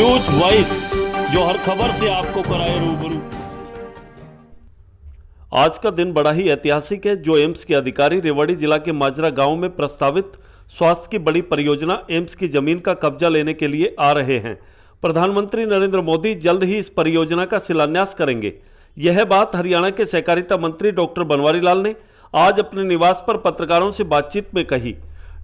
News voice, जो हर खबर से आपको कराए रूबरू। आज का दिन बड़ा ही ऐतिहासिक है, जो एम्स के अधिकारी रेवाड़ी जिला के माजरा गांव में प्रस्तावित स्वास्थ्य की बड़ी परियोजना एम्स की जमीन का कब्जा लेने के लिए आ रहे हैं। प्रधानमंत्री नरेंद्र मोदी जल्द ही इस परियोजना का शिलान्यास करेंगे। यह बात हरियाणा के सहकारिता मंत्री डॉक्टर बनवारी लाल ने आज अपने निवास पर पत्रकारों से बातचीत में कही।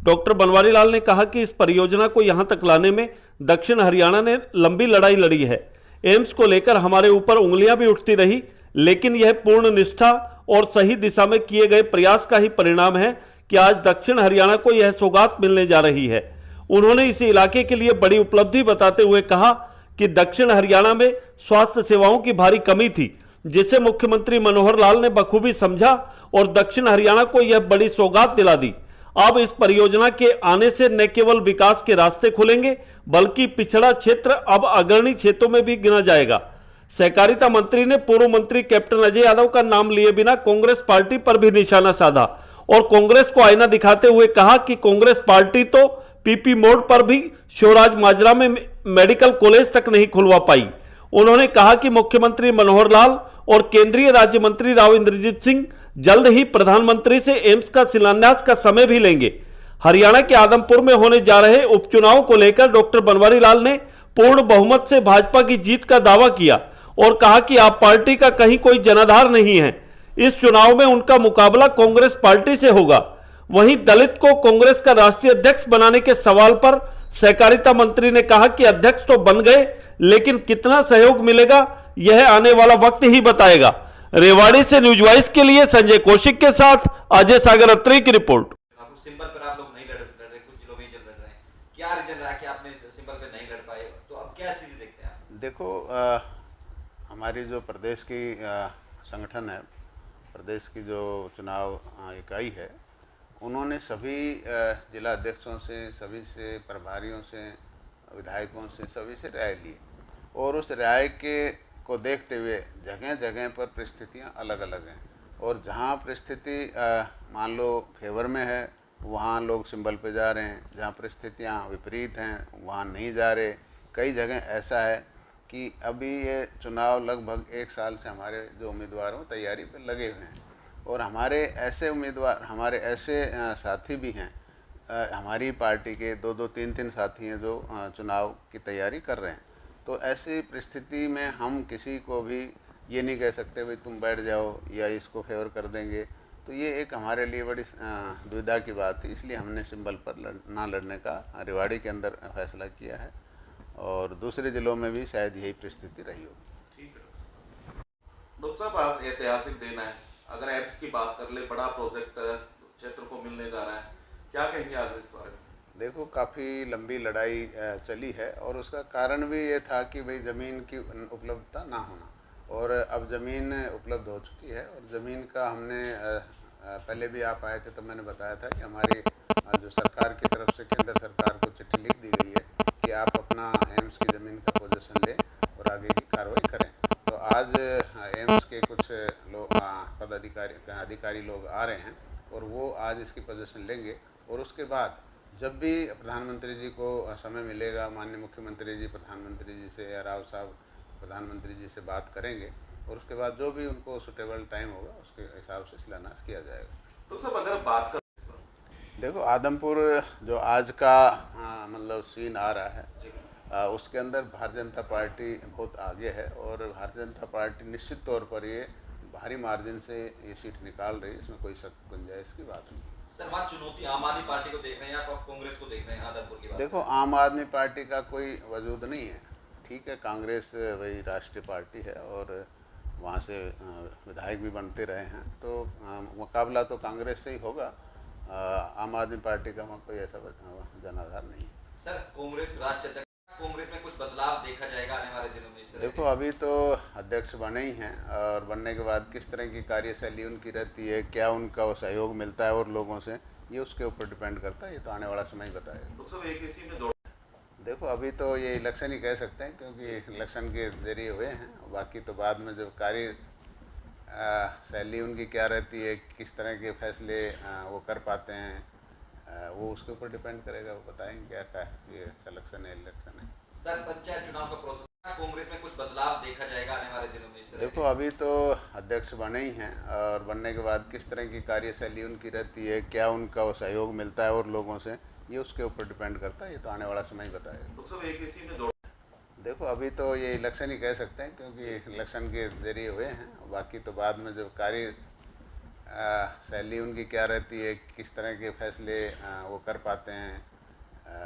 डॉक्टर बनवारी लाल ने कहा कि इस परियोजना को यहां तक लाने में दक्षिण हरियाणा ने लंबी लड़ाई लड़ी है। एम्स को लेकर हमारे ऊपर उंगलियां भी उठती रही, लेकिन यह पूर्ण निष्ठा और सही दिशा में किए गए प्रयास का ही परिणाम है कि आज दक्षिण हरियाणा को यह सौगात मिलने जा रही है। उन्होंने इस इलाके के लिए बड़ी उपलब्धि बताते हुए कहा कि दक्षिण हरियाणा में स्वास्थ्य सेवाओं की भारी कमी थी, जिसे मुख्यमंत्री मनोहर लाल ने बखूबी समझा और दक्षिण हरियाणा को यह बड़ी सौगात दिला दी। अब इस परियोजना के आने से न केवल विकास के रास्ते खुलेंगे, बल्कि पिछड़ा क्षेत्र अब अग्रणी क्षेत्रों में भी गिना जाएगा। सहकारिता मंत्री ने पूर्व मंत्री कैप्टन अजय यादव का नाम लिए बिना कांग्रेस पार्टी पर भी निशाना साधा और कांग्रेस को आईना दिखाते हुए कहा कि कांग्रेस पार्टी तो पीपी मोड पर भी शिवराज माजरा में मेडिकल कॉलेज तक नहीं खुलवा पाई। उन्होंने कहा कि मुख्यमंत्री मनोहर लाल और केंद्रीय राज्य मंत्री राव इंद्रजीत सिंह जल्द ही प्रधानमंत्री से एम्स का शिलान्यास का समय भी लेंगे। हरियाणा के आदमपुर में होने जा रहे उपचुनाव को लेकर डॉक्टर बनवारी लाल ने पूर्ण बहुमत से भाजपा की जीत का दावा किया और कहा कि आप पार्टी का कहीं कोई जनाधार नहीं है। इस चुनाव में उनका मुकाबला कांग्रेस पार्टी से होगा। वहीं दलित को कांग्रेस का राष्ट्रीय अध्यक्ष बनाने के सवाल पर सहकारिता मंत्री ने कहा कि अध्यक्ष तो बन गए, लेकिन कितना सहयोग मिलेगा यह आने वाला वक्त ही बताएगा। रेवाड़ी से न्यूज वॉइस के लिए संजय कौशिक के साथ अजय सागर अत्री की रिपोर्ट। सिंबल पर आप लोग नहीं लड़ रहे, कुछ जिलों में ही लड़ रहे हैं, क्या रीजन रहा कि आपने सिंबल पे नहीं लड़ पाए? तो अब क्या स्थिति देखते हैं आप? देखो, हमारी जो प्रदेश की संगठन है, प्रदेश की जो चुनाव इकाई है, उन्होंने सभी जिला अध्यक्षों से, सभी से, प्रभारियों से, विधायकों से, सभी से राय ली और उस राय के को देखते हुए जगह जगह पर परिस्थितियाँ अलग अलग हैं और जहाँ परिस्थिति मान लो फेवर में है वहाँ लोग सिंबल पे जा रहे हैं, जहाँ परिस्थितियाँ विपरीत हैं वहाँ नहीं जा रहे। कई जगह ऐसा है कि अभी ये चुनाव लगभग 1 साल से हमारे जो उम्मीदवार हैं तैयारी पे लगे हुए हैं और हमारे ऐसे उम्मीदवार, हमारे ऐसे साथी भी हैं, हमारी पार्टी के 2-2, 3-3 साथी हैं जो चुनाव की तैयारी कर रहे हैं। तो ऐसी परिस्थिति में हम किसी को भी ये नहीं कह सकते भाई तुम बैठ जाओ या इसको फेवर कर देंगे। तो ये एक हमारे लिए बड़ी दुविधा की बात थी, इसलिए हमने सिंबल पर ना लड़ने का रेवाड़ी के अंदर फैसला किया है और दूसरे जिलों में भी शायद यही परिस्थिति रही होगी। ठीक है डॉक्टर साहब, आज ऐतिहासिक दिन है। अगर एप्स की बात कर ले, बड़ा प्रोजेक्ट क्षेत्र को मिलने जा रहा है, क्या कहेंगे आज इस बारे में? देखो, काफ़ी लंबी लड़ाई चली है और उसका कारण भी ये था कि भाई ज़मीन की उपलब्धता ना होना, और अब ज़मीन उपलब्ध हो चुकी है और ज़मीन का हमने पहले भी आप आए थे तो मैंने बताया था कि हमारी जो सरकार की तरफ से केंद्र सरकार को चिट्ठी लिख दी गई है कि आप अपना एम्स की ज़मीन का पोजीशन लें और आगे की कार्रवाई करें। तो आज एम्स के कुछ लोग अधिकारी लोग आ रहे हैं और वो आज इसकी पोजीशन लेंगे और उसके बाद जब भी प्रधानमंत्री जी को समय मिलेगा, माननीय मुख्यमंत्री जी प्रधानमंत्री जी से या राव साहब प्रधानमंत्री जी से बात करेंगे और उसके बाद जो भी उनको सुटेबल टाइम होगा उसके हिसाब से शिलान्यास किया जाएगा। तो सब अगर बात कर, देखो, आदमपुर जो आज का मतलब सीन आ रहा है उसके अंदर भारतीय जनता पार्टी बहुत आगे है और भारतीय जनता पार्टी निश्चित तौर पर ये भारी मार्जिन से ये सीट निकाल रही है, इसमें कोई शक गुंजाइश की बात नहीं। सर, बात चुनौती आम आदमी पार्टी को देख रहे हैं या आप कांग्रेस को देख रहे हैं आदमपुर की बात? देखो, आम आदमी पार्टी का कोई वजूद नहीं है, ठीक है, कांग्रेस वही राष्ट्रीय पार्टी है और वहाँ से विधायक भी बनते रहे हैं, तो मुकाबला तो कांग्रेस से ही होगा। आम आदमी पार्टी का वहाँ कोई ऐसा जनाधार नहीं है। सर, कांग्रेस राष्ट्रीय अध्यक्ष, कांग्रेस में कुछ बदलाव देखा जाएगा आने वाले दिनों में? देखो, अभी तो अध्यक्ष बने ही हैं और बनने के बाद किस तरह की कार्यशैली उनकी रहती है, क्या उनका वो सहयोग मिलता है और लोगों से, ये उसके ऊपर डिपेंड करता है। ये तो आने वाला समय ही बताएगा। एक इसी में देखो, अभी तो ये इलेक्शन ही कह सकते हैं क्योंकि इलेक्शन के जरिए हुए हैं, बाकी तो बाद में जब कार्य शैली उनकी क्या रहती है, किस तरह के फैसले वो कर पाते हैं, वो उसके ऊपर डिपेंड करेगा। वो बताएंगे क्या ये सिलेक्शन है, इलेक्शन है। सर पंचायत चुनाव का प्रोसेस, कांग्रेस में कुछ बदलाव देखा जाएगा आने वाले दिनों में इस तरह देखो, अभी तो अध्यक्ष बने ही हैं और बनने के बाद किस तरह की कार्यशैली उनकी रहती है, क्या उनका वो सहयोग मिलता है और लोगों से, ये उसके ऊपर डिपेंड करता है। ये तो आने वाला समय ही बताएगा। डॉक्टर साहब एक इसी में जोड़, देखो, अभी तो ये इलेक्शन ही कह सकते हैं, क्योंकि इलेक्शन के जरिए हुए हैं। बाकी तो बाद में जब कार्य शैली उनकी क्या रहती है, किस तरह के फैसले वो कर पाते हैं,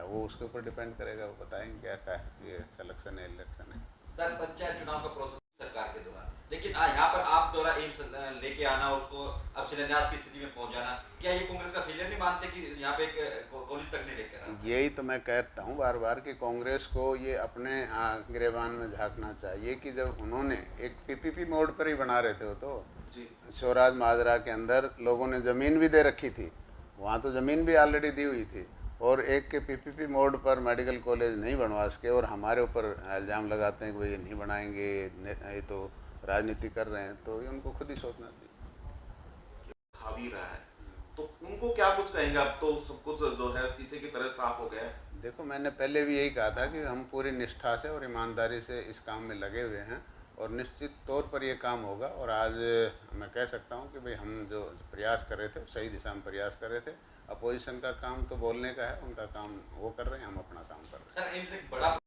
वो उसके ऊपर डिपेंड करेगा। वो बताएंगे क्या ये सिलेक्शन है, इलेक्शन है। सर पंचायत चुनाव का प्रोसेस सरकार के दौरान, लेकिन यहाँ पर आप द्वारा एम्स लेके आना, उसको अब शिलान्यास की स्थिति में पहुंच जाना, क्या ये कांग्रेस का फेलियर नहीं मानते कि यहाँ पे कॉलेज तक नहीं लेकर आना? यही तो मैं कहता हूँ बार बार कि कांग्रेस को ये अपने गिरेबान में झांकना चाहिए कि जब उन्होंने एक पीपीपी मोड पर ही बना रहे थे, वो तो जी शिवराज माजरा के अंदर लोगों ने ज़मीन भी दे रखी थी, वहाँ तो ज़मीन भी ऑलरेडी दी हुई थी, और एक के पीपीपी मोड पर मेडिकल कॉलेज नहीं बनवा सके और हमारे ऊपर इल्ज़ाम लगाते हैं कि भाई ये नहीं बनाएंगे, ये तो राजनीति कर रहे हैं। तो ये उनको खुद ही सोचना चाहिए। खा भी रहा है, तो उनको क्या कुछ कहेंगे? अब तो सब कुछ जो है शीशे की तरह साफ हो गया है। देखो, मैंने पहले भी यही कहा था कि हम पूरी निष्ठा से और ईमानदारी से इस काम में लगे हुए हैं और निश्चित तौर पर ये काम होगा। और आज मैं कह सकता हूँ कि भाई हम जो प्रयास कर रहे थे सही दिशा में प्रयास कर रहे थे। अपोजिशन का काम तो बोलने का है, उनका काम वो कर रहे हैं, हम अपना काम कर रहे हैं। सर एम्स एक बड़ा